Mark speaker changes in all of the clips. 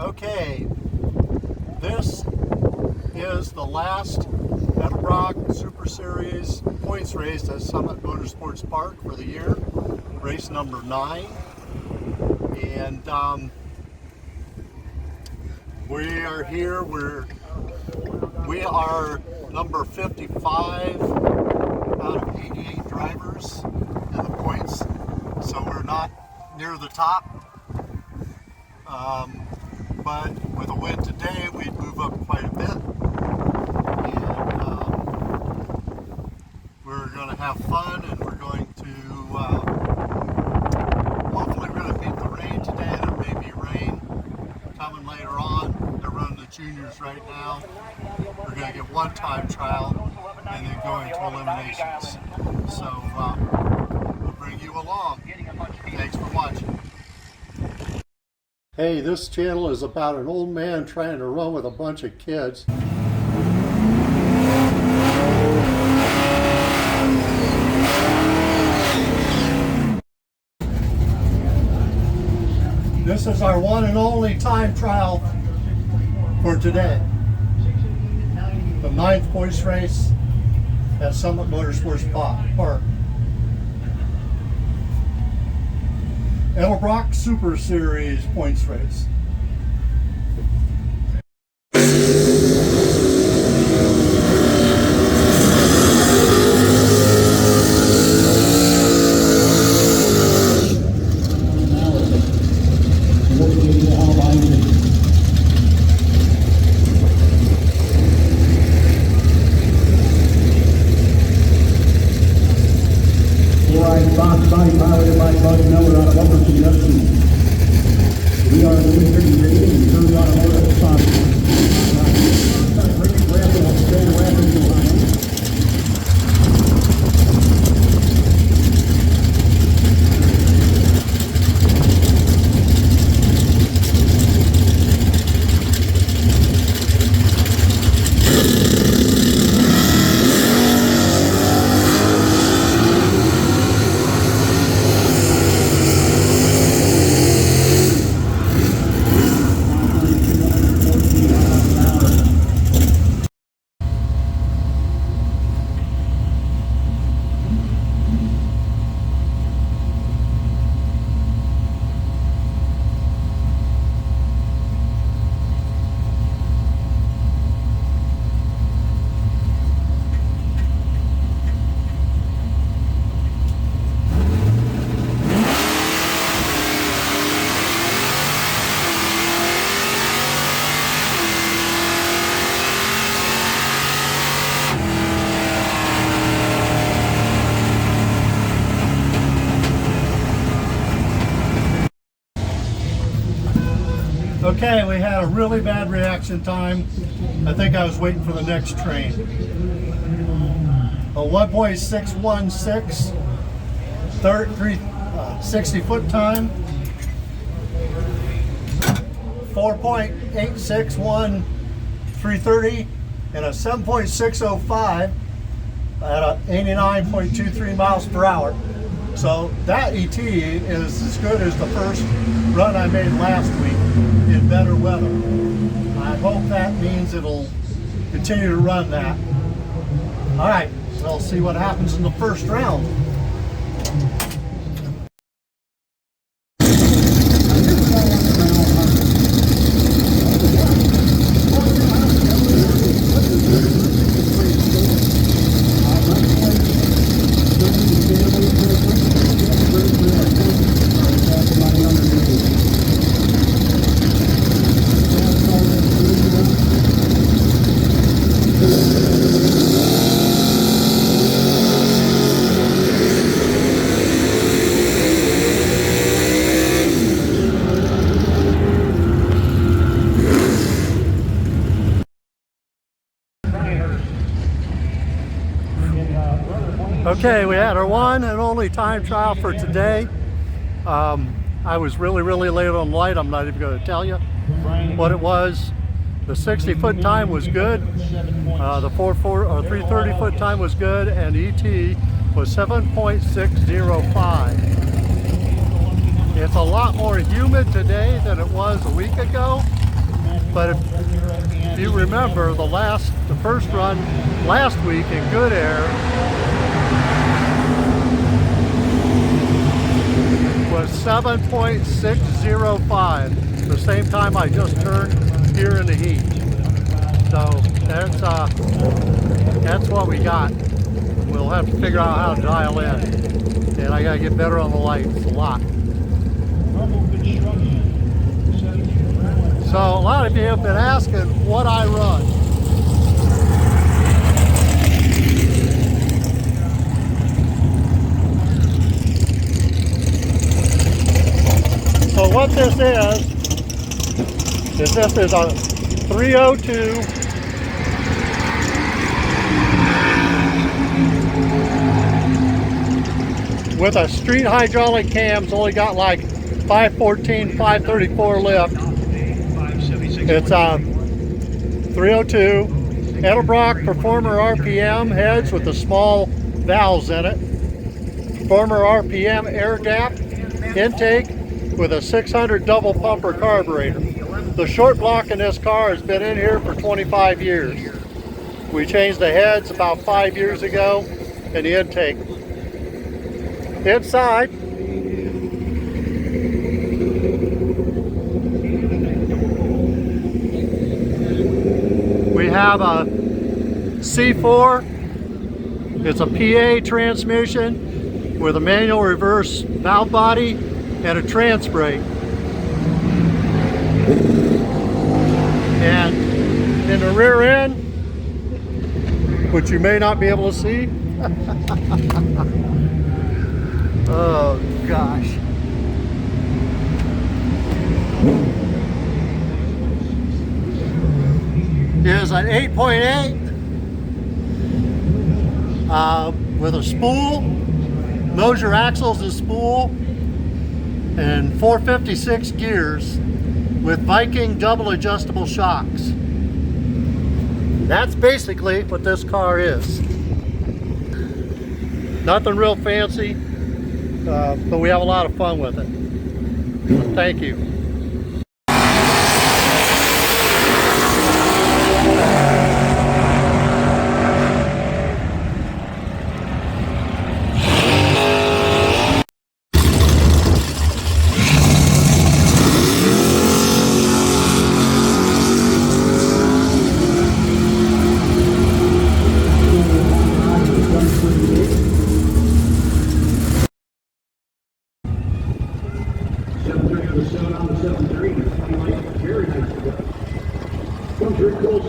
Speaker 1: Okay, this is the last Meadowbrook Super Series points race at Summit Motorsports Park for the year, race number 9. And we are here. We are number 55 out of 88 drivers in the points, so we're not near the top. But with a win today, we'd move up quite a bit. And we're going to have fun, and we're going to, hopefully we're going to beat the rain today. There may be rain coming later on. They're running the juniors right now. We're going to get one time trial and then go into eliminations. So we'll bring you along. Thanks for watching. Hey, this channel is about an old man trying to run with a bunch of kids. This is our one and only time trial for today. The 9th points race at Summit Motorsports Park. Meadowbrook Super Series points race.
Speaker 2: Piloted by Bud Miller out of Upper Suggestion. We are in the pretty rating and turned on a motor spot. Pretty rapid, I'll stay rapid behind.
Speaker 1: Okay, we had a really bad reaction time. I think I was waiting for the next train. A 1.616 60-foot time. 4.861 330 and a 7.605 at a 89.23 miles per hour. So that ET is as good as the first run I made last week in better weather. I hope that means it'll continue to run that. All right, we'll see what happens in the first round. Okay, we had our one and only time trial for today. I was really late on light. I'm not even going to tell you what it was. The 60-foot time was good. The 330-foot time was good, and ET was 7.605. It's a lot more humid today than it was a week ago. But if you remember the first run last week in good air was 7.605, the same time I just turned here in the heat. So that's what we got. We'll have to figure out how to dial in. And I gotta get better on the lights, a lot. So a lot of you have been asking what I run. So what this is this is a 302 with a street hydraulic cams, only got like 514, 534 lift. It's 302 Edelbrock Performer RPM heads with the small valves in it. Performer RPM air gap intake with a 600 double pumper carburetor. The short block in this car has been in here for 25 years. We changed the heads about 5 years ago and the intake. Inside, we have a C4. It's a PA transmission with a manual reverse valve body and a trans brake. And in the rear end, which you may not be able to see, oh gosh. Is an 8.8 with a spool, knows your axles and spool, and 456 gears with Viking double adjustable shocks. That's basically what this car is. Nothing real fancy, but we have a lot of fun with it. Thank you.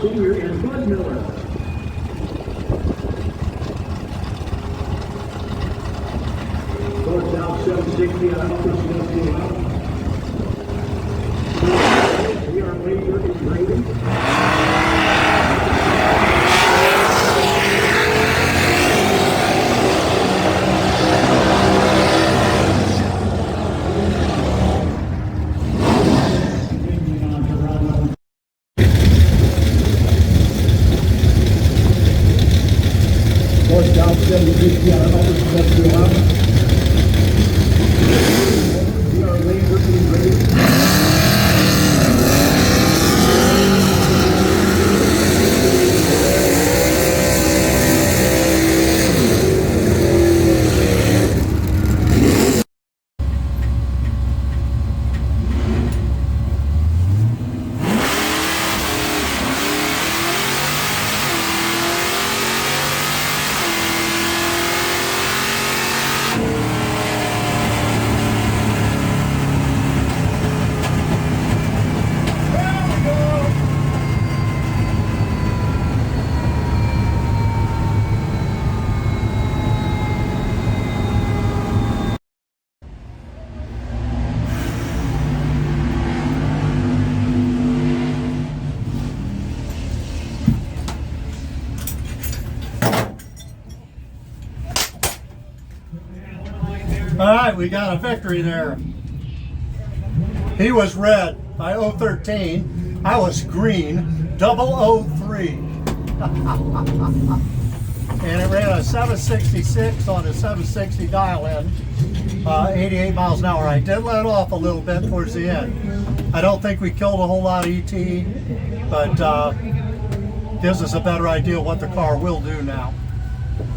Speaker 2: Senior and Bud Miller. North South 760 on Upper Smoky Mountain. We are laser engraving. North South 760 on Upper Smoky Mountain. We are laser engraving.
Speaker 1: All right, we got a victory there. He was red by 013. I was green, 003. And it ran a 766 on a 760 dial in, 88 miles an hour. I did let off a little bit towards the end. I don't think we killed a whole lot of ET, but gives us a better idea what the car will do now.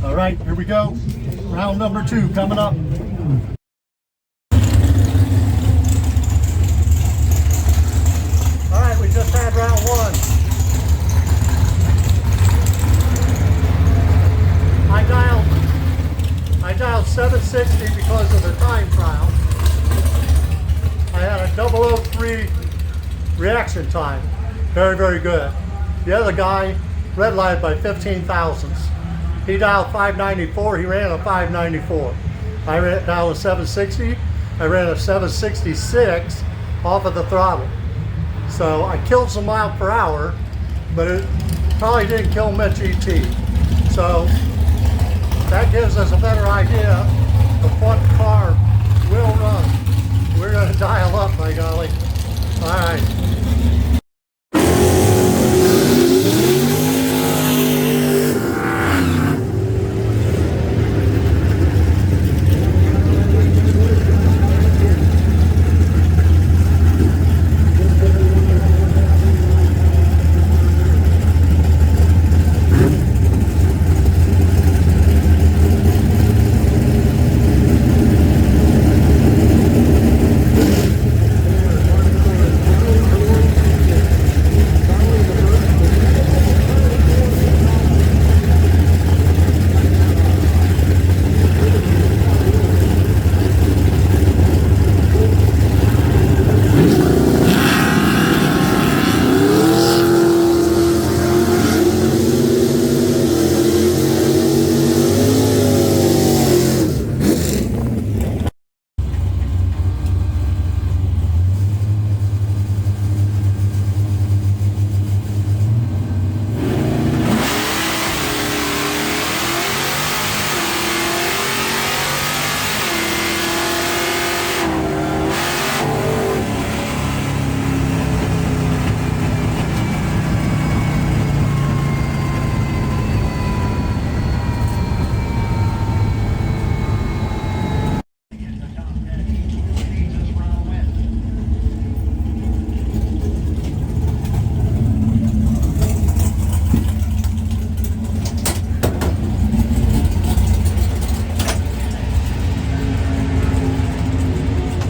Speaker 1: All right, here we go. Round number 2 coming up. All right, we just had round 1. I dialed 760 because of the time trial. I had a 003 reaction time. Very, very good. The other guy red lighted by 15 thousandths. He dialed 594, he ran a 594. I dialed a 760, I ran a 766 off of the throttle. So I killed some mile per hour, but it probably didn't kill much ET. So that gives us a better idea of what the car will run. We're going to dial up, by golly. All right.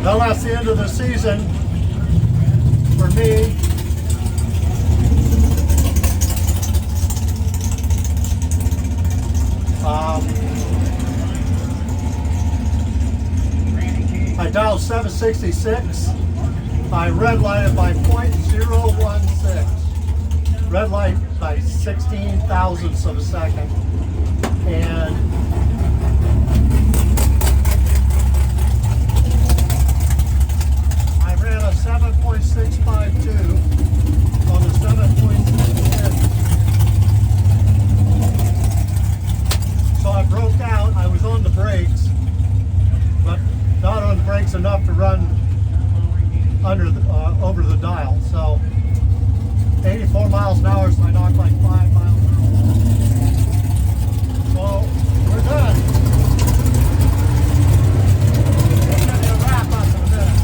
Speaker 1: Well, that's the end of the season for me. I dialed 766. I red lighted by 0.016. Red light by 16 thousandths of a second. And I ran a 7.652 on the 7.6. So I broke out. I was on the brakes, but not on the brakes enough to run under the, over the dial. So 84 miles an hour, so I knocked like 5 miles an hour. So we're done. We'll give you a wrap up in a minute.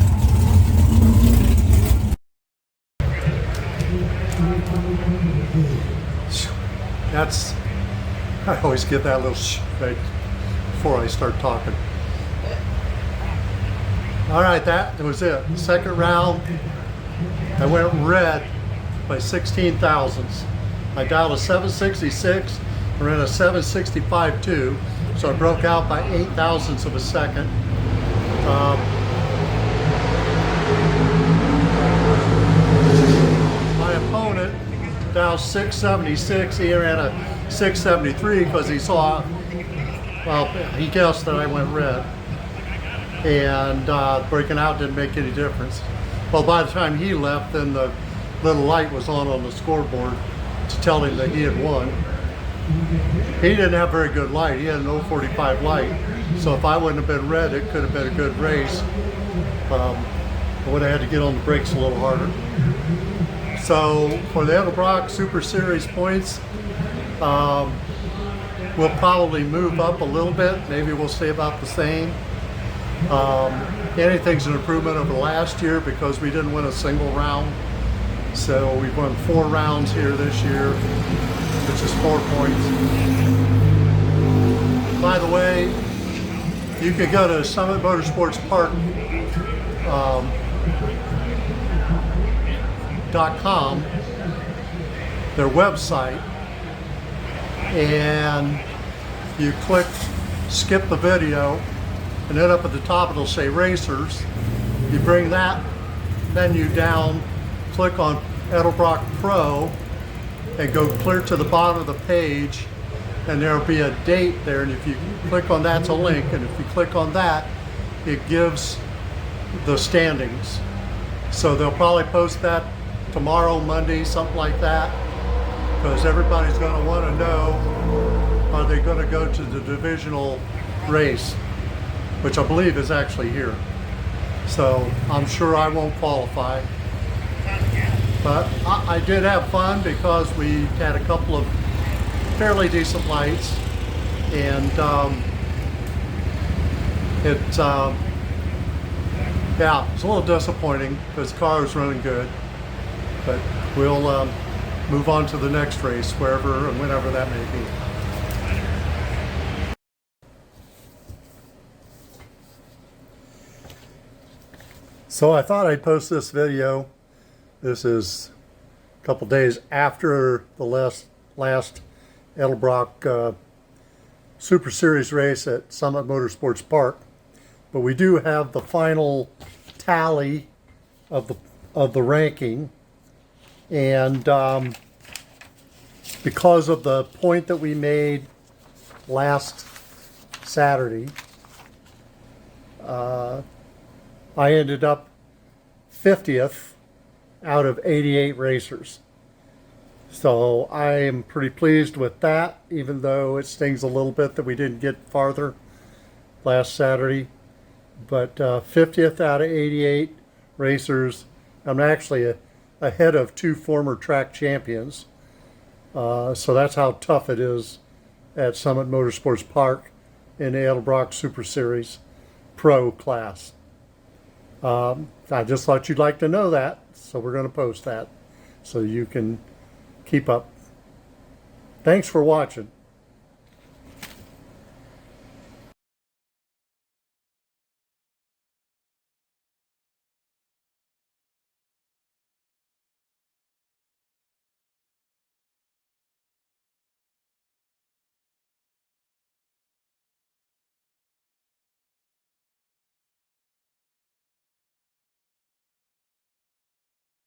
Speaker 1: That's, I always get that little right before I start talking. All right, that was it. Second round, I went red by 16 thousandths. I dialed a 766, I ran a 765.2, so I broke out by 8 thousandths of a second. My opponent dialed 676, he ran a 673 because he saw, well, he guessed that I went red. And breaking out didn't make any difference. Well, by the time he left, then the little light was on the scoreboard to tell him that he had won. He didn't have very good light. He had an 045 light. So if I wouldn't have been red, it could have been a good race. I would have had to get on the brakes a little harder. So for the Edelbrock Super Series points, we'll probably move up a little bit. Maybe we'll stay about the same. anything's an improvement over last year because we didn't win a single round. So we've won 4 rounds here this year, which is 4 points. By the way, you can go to Summit Motorsports Park .com, their website, and you click skip the video, and then up at the top it'll say racers. You bring that menu down, click on Edelbrock Pro, and go clear to the bottom of the page, and there'll be a date there, and if you click on that's a link, and if you click on that, it gives the standings. So they'll probably post that tomorrow, Monday, something like that, because everybody's going to want to know, are they going to go to the divisional race, which I believe is actually here. So I'm sure I won't qualify, but I did have fun because we had a couple of fairly decent lights, and yeah, it's a little disappointing because the car was running good, but we'll move on to the next race, wherever and whenever that may be. So I thought I'd post this video. This is a couple days after the last Edelbrock Super Series race at Summit Motorsports Park, but we do have the final tally of the ranking, and because of the point that we made last Saturday, I ended up 50th out of 88 racers. So I am pretty pleased with that, even though it stings a little bit that we didn't get farther last Saturday. But 50th out of 88 racers. I'm actually ahead of 2 former track champions. So that's how tough it is at Summit Motorsports Park in the Edelbrock Super Series Pro class. I just thought you'd like to know that, so we're going to post that so you can keep up. Thanks for watching.